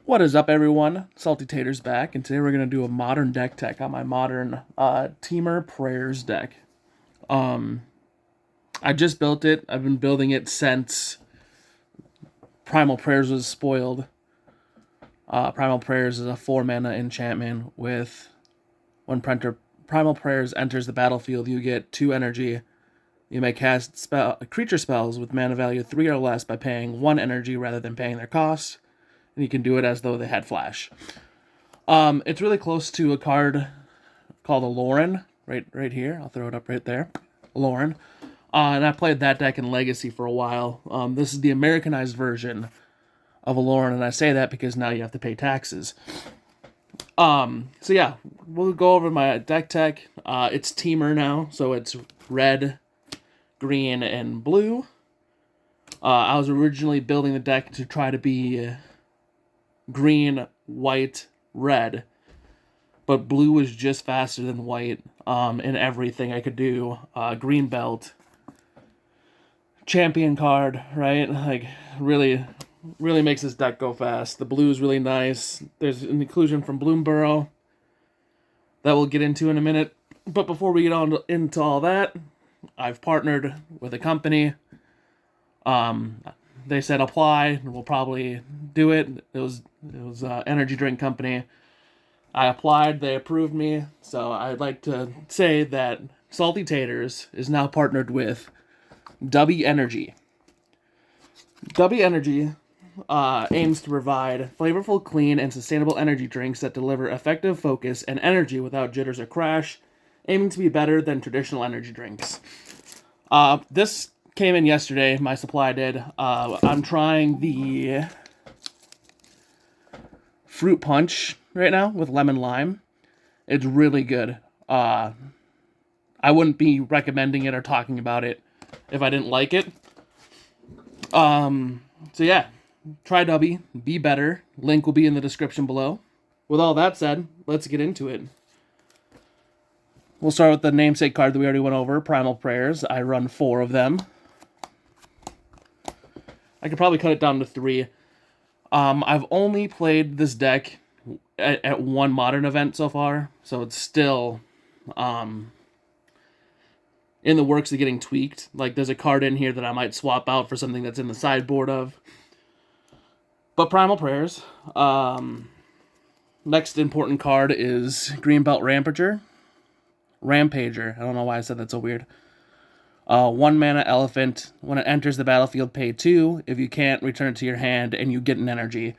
What is up, everyone? Salty Tater's back, and today we're going to do a modern deck tech on my modern Temur Prayers deck. I just built it. I've been building it since Primal Prayers was spoiled. Primal Prayers is a 4-mana enchantment with when Primal Prayers enters the battlefield, you get 2 energy. You may cast creature spells with mana value 3 or less by paying 1 energy rather than paying their cost. And you can do it as though they had flash. It's really close to a card called a Lauren, right here. I'll throw it up right there. Lauren. And I played that deck in Legacy for a while. This is the Americanized version of a Lauren, and I say that because now you have to pay taxes. So yeah, we'll go over my deck tech. It's Temur now, so it's red, green, and blue. I was originally building the deck to try to be green, white, red, but blue was just faster than white in everything I could do. Green belt, champion card, right? Like really makes this deck go fast. The blue is really nice. There's an inclusion from Bloomborough that we'll get into in a minute. But before we get on into all that, I've partnered with a company. They said apply, and we'll probably do it. It was energy drink company. I applied, they approved me. So I'd like to say that Salty Taters is now partnered with W Energy. W Energy aims to provide flavorful, clean, and sustainable energy drinks that deliver effective focus and energy without jitters or crash, aiming to be better than traditional energy drinks. This came in yesterday, my supply did. I'm trying the fruit punch right now with lemon lime. It's really good. I wouldn't be recommending it or talking about it if I didn't like it. So yeah, try W, be better. Link will be in the description below. With all that said, let's get into it. We'll start with the namesake card that we already went over, Primal Prayers. I run 4 of them. I could probably cut it down to 3. I've only played this deck at one modern event so far, so it's still in the works of getting tweaked. Like, there's a card in here that I might swap out for something that's in the sideboard of. But Primal Prayers. Next important card is Greenbelt Rampager. I don't know why I said that so weird. 1 mana elephant. When it enters the battlefield, pay 2. If you can't, return it to your hand, and you get an energy.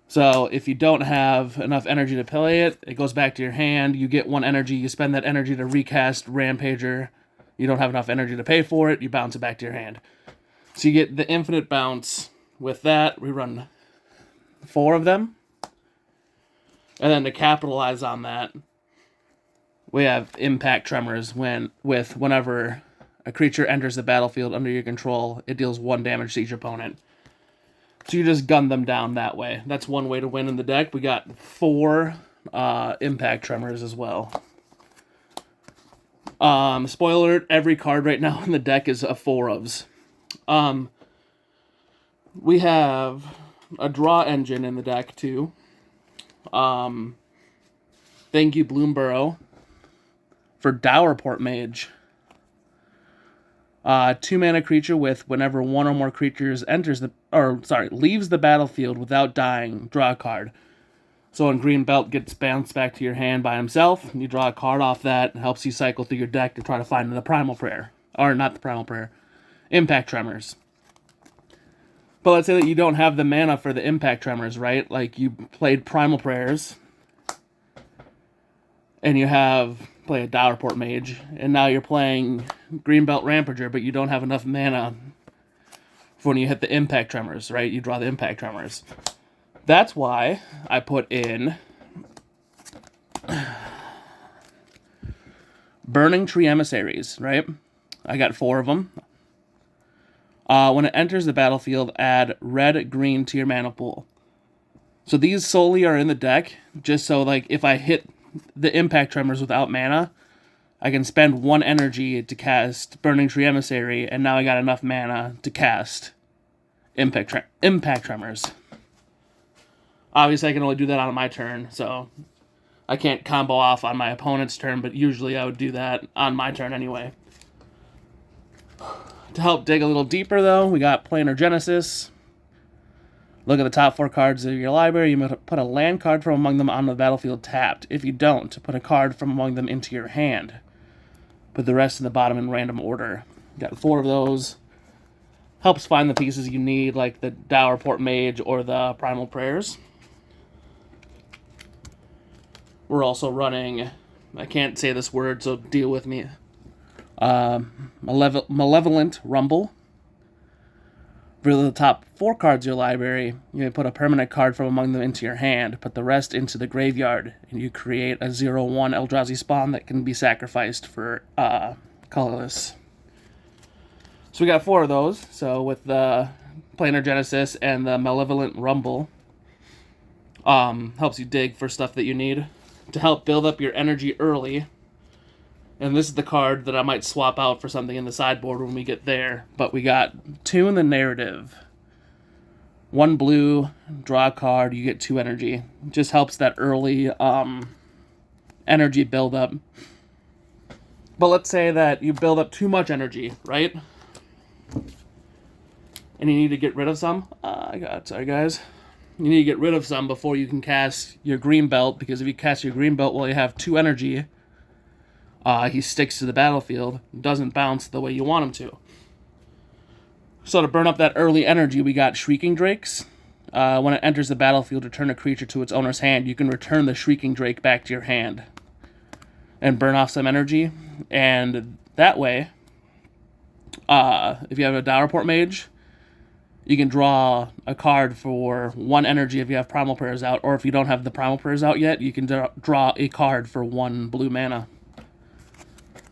So if you don't have enough energy to play it, it goes back to your hand. You get 1 energy. You spend that energy to recast Rampager. You don't have enough energy to pay for it. You bounce it back to your hand. So you get the infinite bounce. With that, we run 4 of them. And then to capitalize on that, we have Impact Tremors whenever a creature enters the battlefield under your control, it deals 1 damage to each opponent. So you just gun them down that way. That's one way to win in the deck. We got 4 Impact Tremors as well. Spoiler alert, every card right now in the deck is a 4-ofs. We have a draw engine in the deck too. Thank you, Bloomborough, for Dowerport Mage. 2 mana creature with whenever 1 or more creatures leaves the battlefield without dying, draw a card. So when Green Belt gets bounced back to your hand by himself, you draw a card off that, and helps you cycle through your deck to try to find the Primal Prayer. Or not the Primal Prayer. Impact Tremors. But let's say that you don't have the mana for the Impact Tremors, right? Like, you played Primal Prayers, and you play a Dowerport Mage, and now you're playing Greenbelt Rampager, but you don't have enough mana for when you hit the Impact Tremors, right? You draw the Impact Tremors. That's why I put in Burning Tree Emissaries, right? I got 4 of them. When it enters the battlefield, add red, green to your mana pool. So these solely are in the deck, just so, like, if I hit the Impact Tremors without mana, I can spend 1 energy to cast Burning Tree Emissary, and now I got enough mana to cast Impact Tremors. Obviously, I can only do that on my turn, so I can't combo off on my opponent's turn, but usually I would do that on my turn anyway. To help dig a little deeper, though, we got Planar Genesis. Look at the top 4 cards of your library. You may put a land card from among them on the battlefield tapped. If you don't, put a card from among them into your hand. Put the rest in the bottom in random order. Got 4 of those. Helps find the pieces you need, like the Dowerport Mage or the Primal Prayers. We're also running, I can't say this word, so deal with me, Malevolent Rumble. For the top 4 cards of your library, you may put a permanent card from among them into your hand, put the rest into the graveyard, and you create a 0/1 Eldrazi spawn that can be sacrificed for colorless. So we got 4 of those. So with the Planar Genesis and the Malevolent Rumble, helps you dig for stuff that you need to help build up your energy early. And this is the card that I might swap out for something in the sideboard when we get there. But we got Tune the Narrative. 1 blue, draw a card, you get 2 energy. Just helps that early energy build up. But let's say that you build up too much energy, right? And you need to get rid of some. Sorry guys. You need to get rid of some before you can cast your green belt, because if you cast your green belt while you have 2 energy, he sticks to the battlefield, doesn't bounce the way you want him to. So to burn up that early energy, we got Shrieking Drakes. When it enters the battlefield, return a creature to its owner's hand. You can return the Shrieking Drake back to your hand and burn off some energy. And that way, if you have a Dowerport Mage, you can draw a card for 1 energy if you have Primal Prayers out, or if you don't have the Primal Prayers out yet, you can draw a card for 1 blue mana,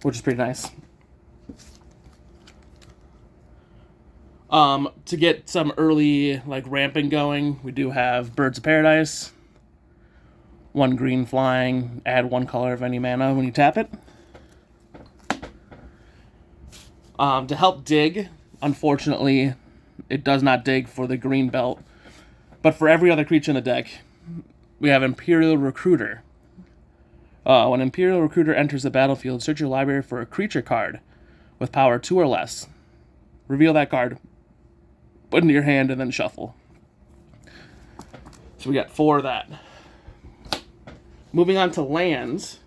which is pretty nice. To get some early ramping going, we do have Birds of Paradise. 1 green flying, add 1 color of any mana when you tap it. To help dig, unfortunately, it does not dig for the green belt, but for every other creature in the deck, we have Imperial Recruiter. When Imperial Recruiter enters the battlefield, search your library for a creature card with power 2 or less. Reveal that card, put it into your hand, and then shuffle. So we got 4 of that. Moving on to lands,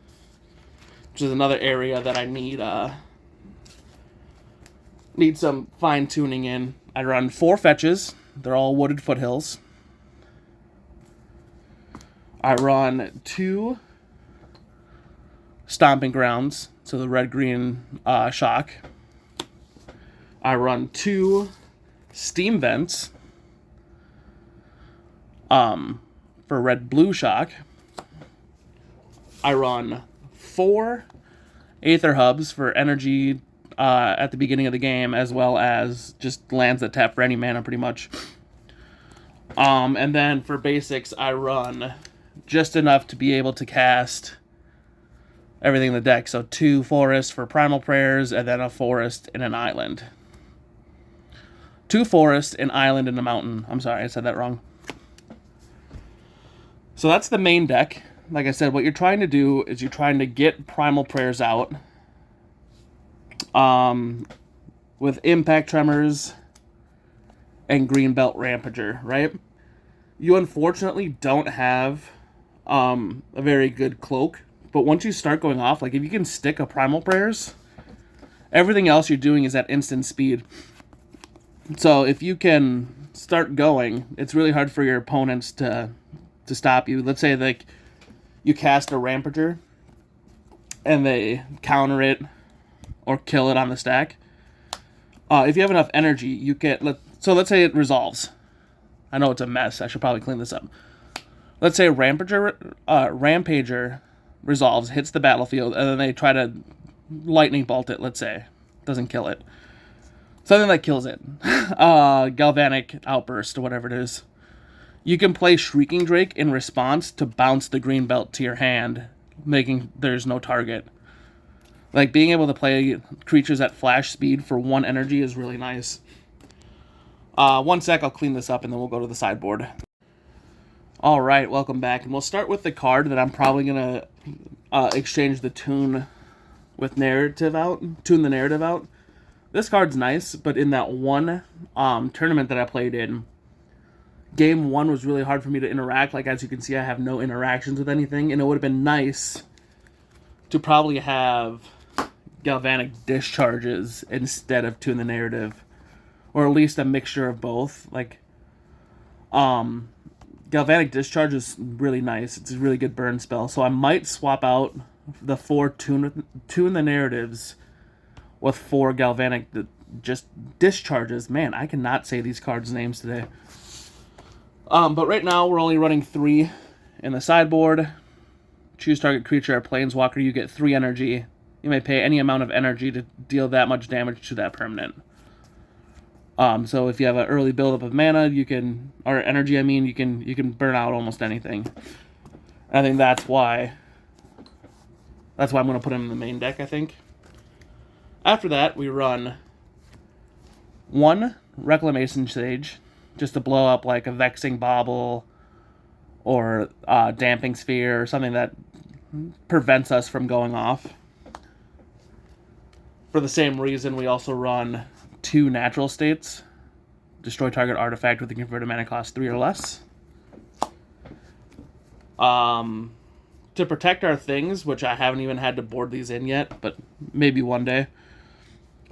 which is another area that I need some fine-tuning in. I run 4 fetches. They're all wooded foothills. I run 2 Stomping Grounds, so the red-green shock. I run 2 Steam Vents for red-blue shock. I run 4 Aether Hubs for energy at the beginning of the game, as well as just lands that tap for any mana, pretty much. And then for basics, I run just enough to be able to cast everything in the deck. So 2 forests for Primal Prayers, and then a forest and an island. 2 forests, an island, and a mountain. I'm sorry, I said that wrong. So that's the main deck. Like I said, what you're trying to do is you're trying to get Primal Prayers out with Impact Tremors and Greenbelt Rampager, right? You unfortunately don't have a very good cloak, but once you start going off, if you can stick a Primal Prayers, everything else you're doing is at instant speed. So if you can start going, it's really hard for your opponents to stop you. Let's say you cast a Rampager and they counter it or kill it on the stack. If you have enough energy, you can. So let's say it resolves. I know it's a mess. I should probably clean this up. Let's say Rampager resolves, hits the battlefield, and then they try to lightning bolt it. Let's say doesn't kill it. Something that kills it. Galvanic Outburst or whatever it is. You can play Shrieking Drake in response to bounce the green belt to your hand, making there's no target. Being able to play creatures at flash speed for 1 energy is really nice. 1 sec, I'll clean this up and then we'll go to the sideboard. All right, welcome back, and we'll start with the card that I'm probably gonna exchange the tune with narrative out. Tune the narrative out. This card's nice, but in that one tournament that I played in, game one was really hard for me to interact. Like, as you can see, I have no interactions with anything, and it would have been nice to probably have galvanic discharges instead of tune the narrative, or at least a mixture of both. Like, galvanic discharge is really nice. It's a really good burn spell, so I might swap out the 4 tune the narratives with 4 galvanic just discharges. Man, I cannot say these cards' names today. But right now we're only running 3 in the sideboard. Choose target creature or planeswalker. You get 3 energy. You may pay any amount of energy to deal that much damage to that permanent. So if you have an early buildup of mana, you can, or energy, I mean, you can burn out almost anything. And I think that's why I'm going to put him in the main deck, I think. After that, we run 1 Reclamation Sage, just to blow up like a Vexing Bauble or Damping Sphere or something that prevents us from going off. For the same reason, we also run 2 Natural States. Destroy target artifact with a converted mana cost 3 or less. To protect our things, which I haven't even had to board these in yet, but maybe one day,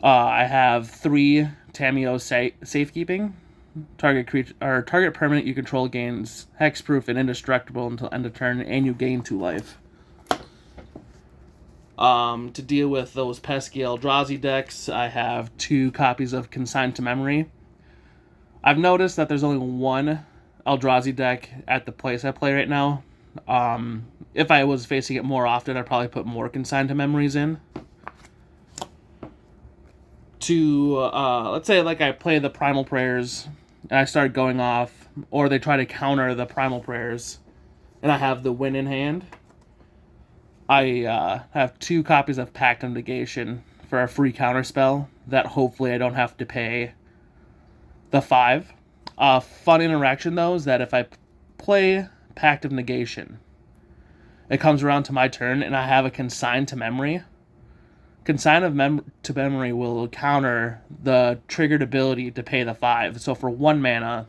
I have 3 Tameo Safekeeping. Target creature or target permanent you control gains hexproof and indestructible until end of turn, and you gain 2 life. To deal with those pesky Eldrazi decks, I have 2 copies of Consigned to Memory. I've noticed that there's only 1 Eldrazi deck at the place I play right now. If I was facing it more often, I'd probably put more Consigned to Memories in. To, let's say like I play the Primal Prayers, and I start going off, or they try to counter the Primal Prayers, and I have the win in hand. I have 2 copies of Pact of Negation for a free counter spell that hopefully I don't have to pay the 5. Fun interaction, though, is that if I play Pact of Negation, it comes around to my turn, and I have a Consigned to Memory. Consigned to Memory will counter the triggered ability to pay the 5. So for 1 mana,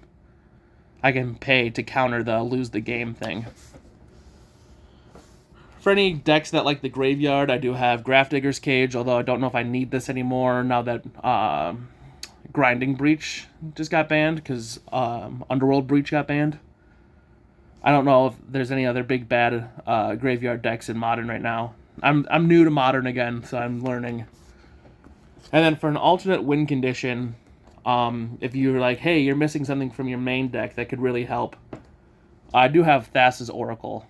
I can pay to counter the lose the game thing. For any decks that like the Graveyard, I do have Grafdigger's Cage, although I don't know if I need this anymore now that Grinding Breach just got banned, because Underworld Breach got banned. I don't know if there's any other big bad Graveyard decks in Modern right now. I'm new to Modern again, so I'm learning. And then for an alternate win condition, if you're like, hey, you're missing something from your main deck that could really help, I do have Thassa's Oracle.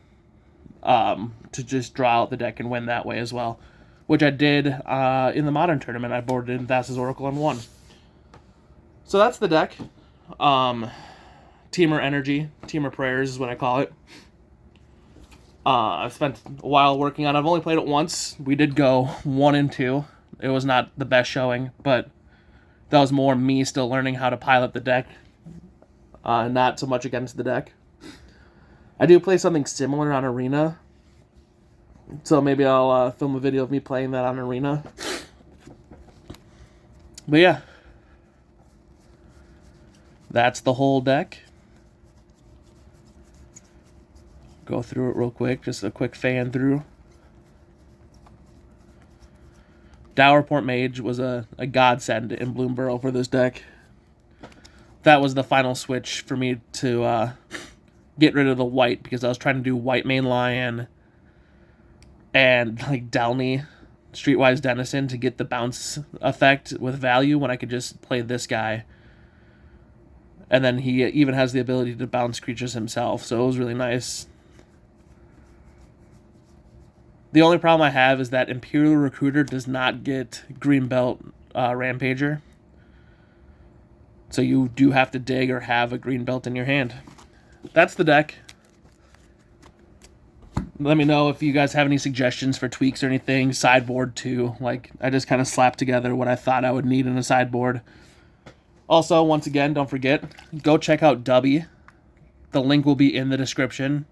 To just draw out the deck and win that way as well, which I did in the Modern tournament. I boarded in Thassa's Oracle and won. So that's the deck. Temur Energy, Temur Prayers is what I call it. I've spent a while working on it. I've only played it once. We did go 1 and 2. It was not the best showing, but that was more me still learning how to pilot the deck, not so much against the deck. I do play something similar on Arena, so maybe I'll film a video of me playing that on Arena. But yeah, that's the whole deck. Go through it real quick, just a quick fan through. Dowerport Mage was a godsend in Bloomborough for this deck. That was the final switch for me to get rid of the white, because I was trying to do white main lion and like Delny, Streetwise Denizen, to get the bounce effect with value when I could just play this guy. And then he even has the ability to bounce creatures himself, so it was really nice. The only problem I have is that Imperial Recruiter does not get Greenbelt Rampager. So you do have to dig or have a Greenbelt in your hand. That's the deck. Let me know if you guys have any suggestions for tweaks or anything. Sideboard too. Like, I just kind of slapped together what I thought I would need in a sideboard. Also, once again, don't forget, go check out Dubby. The link will be in the description.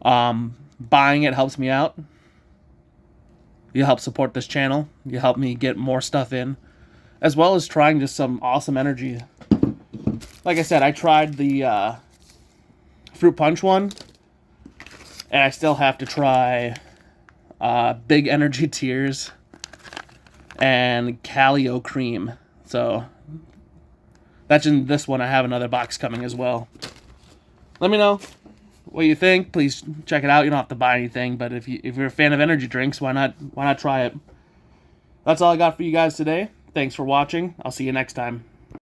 Buying it helps me out. You help support this channel. You help me get more stuff in, as well as trying just some awesome energy. Like I said, I tried the fruit punch one, and I still have to try Big Energy Tears and Calio Cream. So that's in this one. I have another box coming as well. Let me know what you think. Please check it out. You don't have to buy anything, but if you're a fan of energy drinks, why not try it? That's all I got for you guys today. Thanks for watching. I'll see you next time.